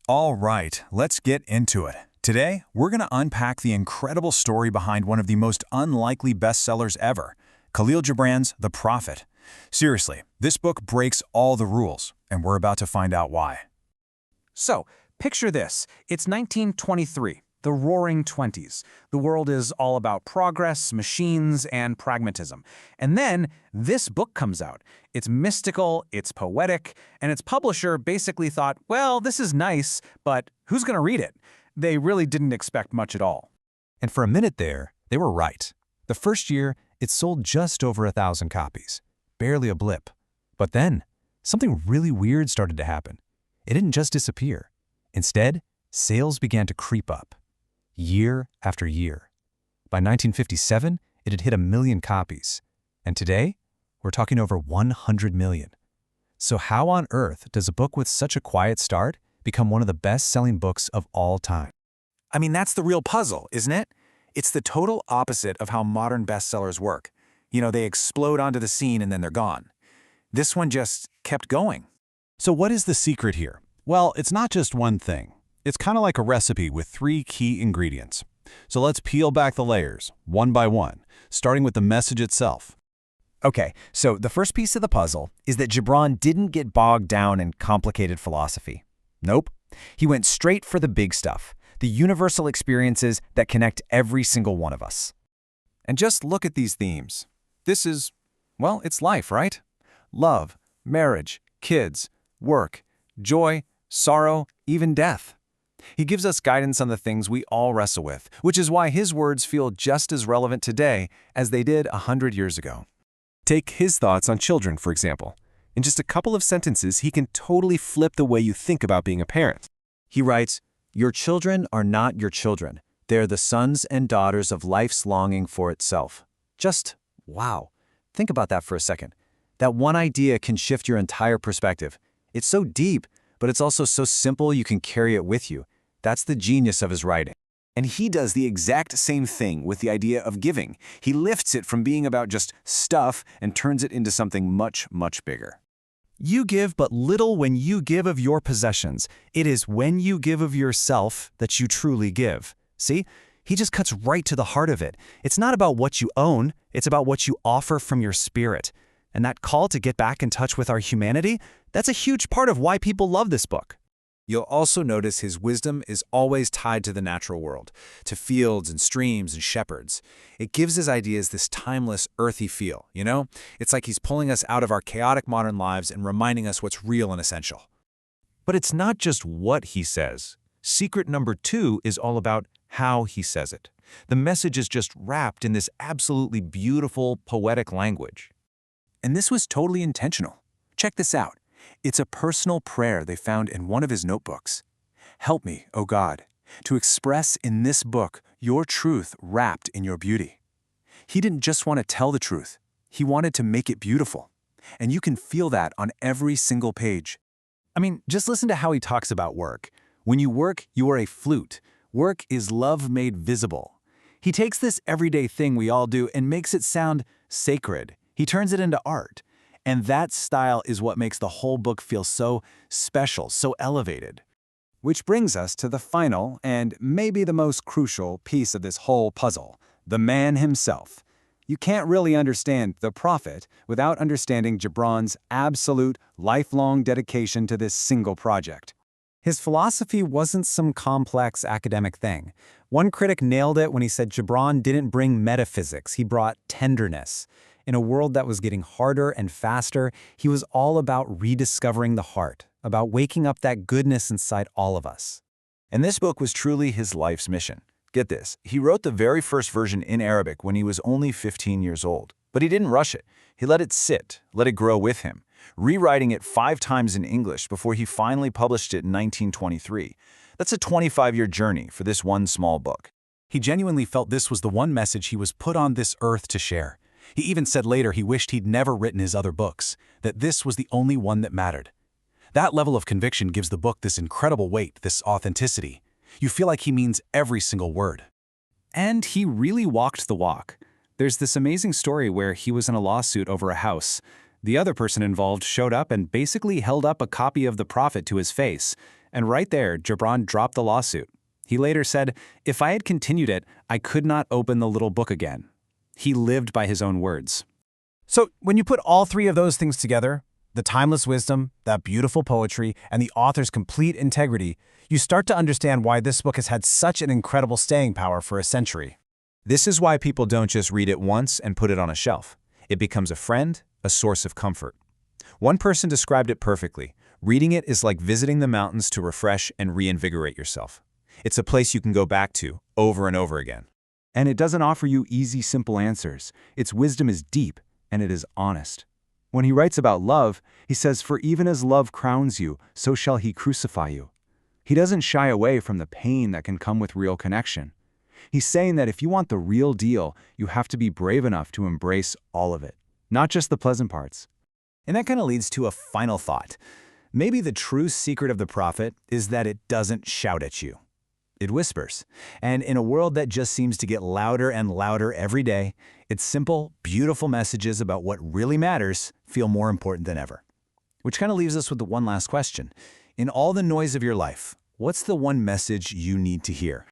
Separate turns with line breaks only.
All right, let's get into it. Today, we're going to unpack the incredible story behind one of the most unlikely bestsellers ever, Khalil Gibran's The Prophet. Seriously, this book breaks all the rules, and we're about to find out why.
So, picture this. It's 1923, the roaring 20s. The world is all about progress, machines, and pragmatism. And then this book comes out. It's mystical, it's poetic, and its publisher basically thought, well, this is nice, but who's going to read it? They really didn't expect much at all.
And for a minute there, they were right. The first year, it sold just over 1,000 copies. Barely a blip. But then, something really weird started to happen. It didn't just disappear. Instead, sales began to creep up, year after year. By 1957, it had hit 1 million copies. And today, we're talking over 100 million. So how on earth does a book with such a quiet start become one of the best-selling books of all time?
I mean, that's the real puzzle, isn't it? It's the total opposite of how modern bestsellers work. You know, they explode onto the scene and then they're gone. This one just kept going.
So what is the secret here? Well, it's not just one thing. It's kind of like a recipe with 3 key ingredients. So let's peel back the layers, one by one, starting with the message itself.
Okay, so the first piece of the puzzle is that Gibran didn't get bogged down in complicated philosophy. Nope. He went straight for the big stuff, the universal experiences that connect every single one of us.
And just look at these themes. This is, well, it's life, right? Love, marriage, kids, work, joy, sorrow, even death. He gives us guidance on the things we all wrestle with, which is why his words feel just as relevant today as they did 100 years ago.
Take his thoughts on children, for example. In just a couple of sentences, he can totally flip the way you think about being a parent.
He writes, "Your children are not your children. They're the sons and daughters of life's longing for itself." Just, wow. Think about that for a second. That one idea can shift your entire perspective. It's so deep, but it's also so simple you can carry it with you. That's the genius of his writing.
And he does the exact same thing with the idea of giving. He lifts it from being about just stuff and turns it into something much, much bigger.
You give but little when you give of your possessions. It is when you give of yourself that you truly give. See? He just cuts right to the heart of it. It's not about what you own, it's about what you offer from your spirit. And that call to get back in touch with our humanity, that's a huge part of why people love this book.
You'll also notice his wisdom is always tied to the natural world, to fields and streams and shepherds. It gives his ideas this timeless, earthy feel, you know? It's like he's pulling us out of our chaotic modern lives and reminding us what's real and essential.
But it's not just what he says. Secret number 2 is all about how he says it. The message is just wrapped in this absolutely beautiful, poetic language.
And this was totally intentional. Check this out. It's a personal prayer they found in one of his notebooks. "Help me, O God, to express in this book your truth wrapped in your beauty." He didn't just want to tell the truth. He wanted to make it beautiful. And you can feel that on every single page.
I mean, just listen to how he talks about work. When you work, you are a flute. Work is love made visible. He takes this everyday thing we all do and makes it sound sacred. He turns it into art. And that style is what makes the whole book feel so special, so elevated.
Which brings us to the final and maybe the most crucial piece of this whole puzzle, the man himself. You can't really understand The Prophet without understanding Gibran's absolute, lifelong dedication to this single project.
His philosophy wasn't some complex academic thing. One critic nailed it when he said Gibran didn't bring metaphysics, he brought tenderness. In a world that was getting harder and faster, he was all about rediscovering the heart, about waking up that goodness inside all of us.
And this book was truly his life's mission. Get this, he wrote the very first version in Arabic when he was only 15 years old. But he didn't rush it. He let it sit, let it grow with him, rewriting it 5 times in English before he finally published it in 1923. That's a 25-year journey for this one small book.
He genuinely felt this was the one message he was put on this earth to share. He even said later he wished he'd never written his other books, that this was the only one that mattered. That level of conviction gives the book this incredible weight, this authenticity. You feel like he means every single word.
And he really walked the walk. There's this amazing story where he was in a lawsuit over a house. The other person involved showed up and basically held up a copy of The Prophet to his face.
And right there, Gibran dropped the lawsuit. He later said, "If I had continued it, I could not open the little book again." He lived by his own words.
So when you put all three of those things together, the timeless wisdom, that beautiful poetry, and the author's complete integrity, you start to understand why this book has had such an incredible staying power for a century.
This is why people don't just read it once and put it on a shelf. It becomes a friend, a source of comfort. One person described it perfectly. Reading it is like visiting the mountains to refresh and reinvigorate yourself. It's a place you can go back to over and over again. And it doesn't offer you easy, simple answers. Its wisdom is deep, and it is honest. When he writes about love, he says, "For even as love crowns you, so shall he crucify you." He doesn't shy away from the pain that can come with real connection. He's saying that if you want the real deal, you have to be brave enough to embrace all of it, not just the pleasant parts.
And that kind of leads to a final thought. Maybe the true secret of the prophet is that it doesn't shout at you. It whispers. And in a world that just seems to get louder and louder every day, its simple, beautiful messages about what really matters feel more important than ever. Which kind of leaves us with the one last question. In all the noise of your life, what's the one message you need to hear?